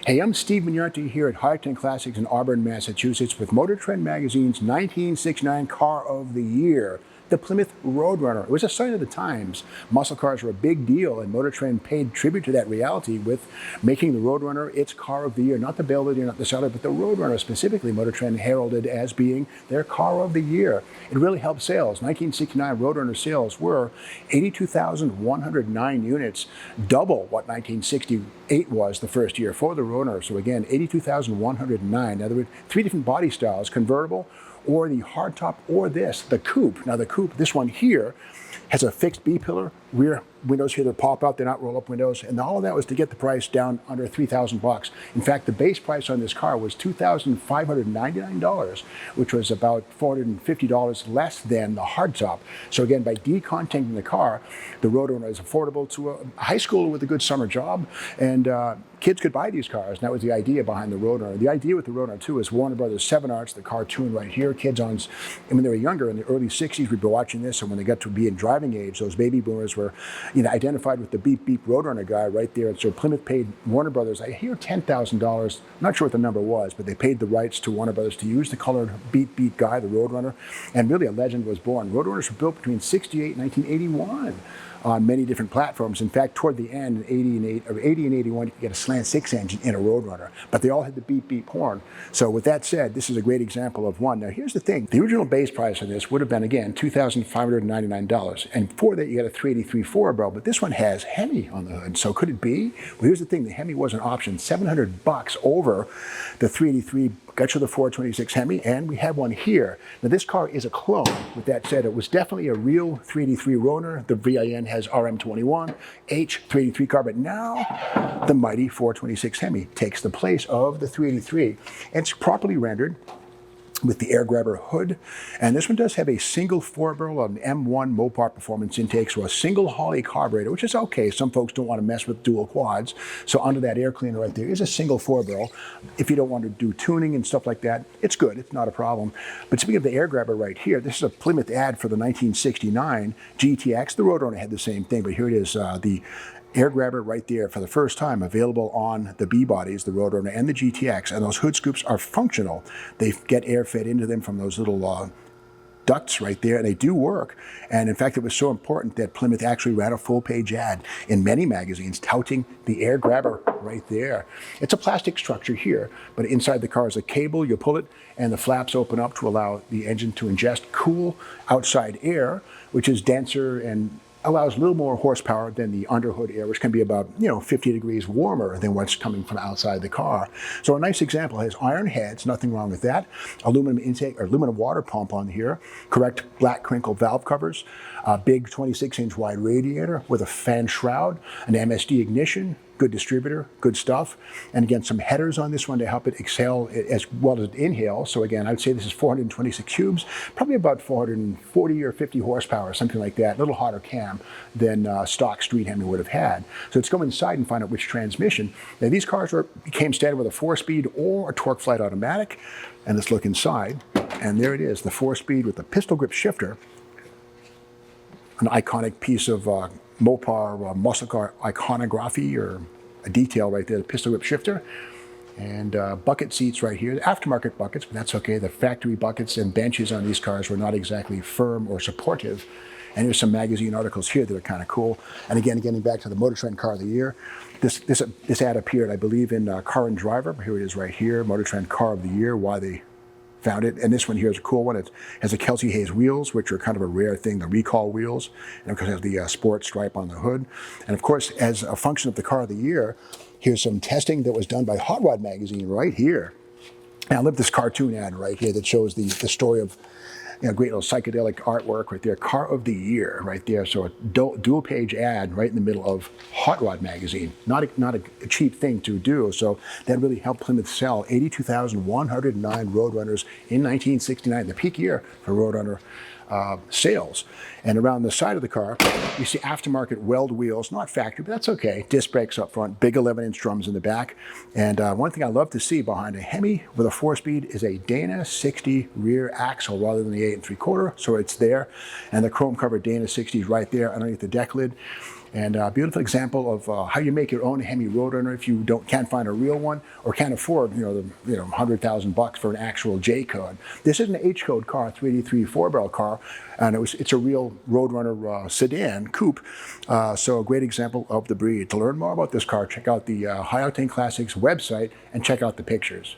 Hey, I'm Steve Mignardi here at High-Octane Classics in Auburn, Massachusetts with Motor Trend Magazine's 1969 Car of the Year, the Plymouth Roadrunner. It was a sign of the times. Muscle cars were a big deal, and Motor Trend paid tribute to that reality with making the Roadrunner its car of the year. Not the Belvedere, not the Sutter, but the Roadrunner specifically, Motor Trend heralded as being their car of the year. It really helped sales. 1969 Roadrunner sales were 82,109 units, double what 1968 was the first year for the Roadrunner. So again, 82,109. In other words, three different body styles: convertible, or the hardtop, or the coupe. Now the coupe, this one here, has a fixed B-pillar, rear windows here that pop out, they're not roll-up windows, and all of that was to get the price down under $3,000. In fact, the base price on this car was $2,599, which was about $450 less than the hardtop. So again, by decontenting the car, the Roadrunner is affordable to a high schooler with a good summer job, and kids could buy these cars, and that was the idea behind the Roadrunner. The idea with the Roadrunner, too, is Warner Brothers 7 Arts, the cartoon right here. Kids and when they were younger, in the early 60s, we'd be watching this, and when they got to be in driving age, those baby boomers were identified with the beep beep Roadrunner guy right there. And so Plymouth paid Warner Brothers, I hear $10,000, not sure what the number was, but they paid the rights to Warner Brothers to use the colored beep beep guy, the Roadrunner, and really a legend was born. Roadrunners were built between 68 and 1981 on many different platforms. In fact, toward the end, in 80 and 81, you could get a slant six engine in a Roadrunner, but they all had the beep beep horn. So with that said, this is a great example of one. Now here's the thing, the original base price on this would have been, again, $2,599. And for that, you got a 383 4-barrel, but this one has Hemi on the hood. So could it be? Well, here's the thing, the Hemi was an option, $700 over the 383. Got you the 426 Hemi, and we have one here. Now this car is a clone. With that said, it was definitely a real 383 Roadrunner. The VIN has RM21, H383 car, but now the mighty 426 Hemi takes the place of the 383. It's properly rendered with the air grabber hood, and this one does have a single 4-barrel of an M1 Mopar performance intake, so a single Holley carburetor, which is okay. Some folks don't want to mess with dual quads, so under that air cleaner right there is a single 4-barrel. If you don't want to do tuning and stuff like that, it's good, it's not a problem. But speaking of the air grabber right here, this is a Plymouth ad for the 1969 GTX. The Roadrunner had the same thing, but here it is, the air grabber right there for the first time, available on the B-bodies, the Roadrunner and the GTX, and those hood scoops are functional. They get air fed into them from those little ducts right there, and they do work. And in fact, it was so important that Plymouth actually ran a full-page ad in many magazines touting the air grabber right there. It's a plastic structure here, but inside the car is a cable. You pull it, and the flaps open up to allow the engine to ingest cool outside air, which is denser and allows a little more horsepower than the underhood air, which can be about 50 degrees warmer than what's coming from outside the car. So a nice example has iron heads, nothing wrong with that. Aluminum intake or aluminum water pump on here, correct black crinkle valve covers, a big 26-inch wide radiator with a fan shroud, an MSD ignition, good distributor, good stuff. And again, some headers on this one to help it exhale as well as it inhale. So again, I would say this is 426 cubes, probably about 440 or 50 horsepower, something like that, a little hotter cam than stock street Hemi would have had. So let's go inside and find out which transmission. Now these cars came standard with a 4-speed or a torque flight automatic. And let's look inside, and there it is, the 4-speed with the pistol grip shifter, an iconic piece of Mopar muscle car iconography, or a detail right there, the pistol grip shifter, and bucket seats right here, the aftermarket buckets, but that's okay. The factory buckets and benches on these cars were not exactly firm or supportive. And here's some magazine articles here that are kind of cool. And again, getting back to the Motor Trend Car of the Year, this ad appeared, I believe, in Car and Driver. Here it is right here, Motor Trend Car of the Year, why they found it. And this one here is a cool one. It has the Kelsey Hayes wheels, which are kind of a rare thing, the recall wheels. And of course it has the sports stripe on the hood. And of course, as a function of the Car of the Year, here's some testing that was done by Hot Rod Magazine right here. And I love this cartoon ad right here that shows the story of great little psychedelic artwork right there, Car of the Year right there. So a dual page ad right in the middle of Hot Rod Magazine. Not a cheap thing to do. So that really helped Plymouth sell 82,109 Roadrunners in 1969, the peak year for Roadrunner sales. And around the side of the car, you see aftermarket weld wheels, not factory, but that's okay. Disc brakes up front, big 11-inch drums in the back. And one thing I love to see behind a Hemi with a 4-speed is a Dana 60 rear axle rather than the 8 3/4. So it's there. And the chrome covered Dana 60 is right there underneath the deck lid. And a beautiful example of how you make your own Hemi Roadrunner if you can't find a real one or can't afford $100,000 for an actual J code. This is an H code car, 383 4-barrel car, and it's a real Roadrunner sedan coupe. So a great example of the breed. To learn more about this car, check out the High Octane Classics website and check out the pictures.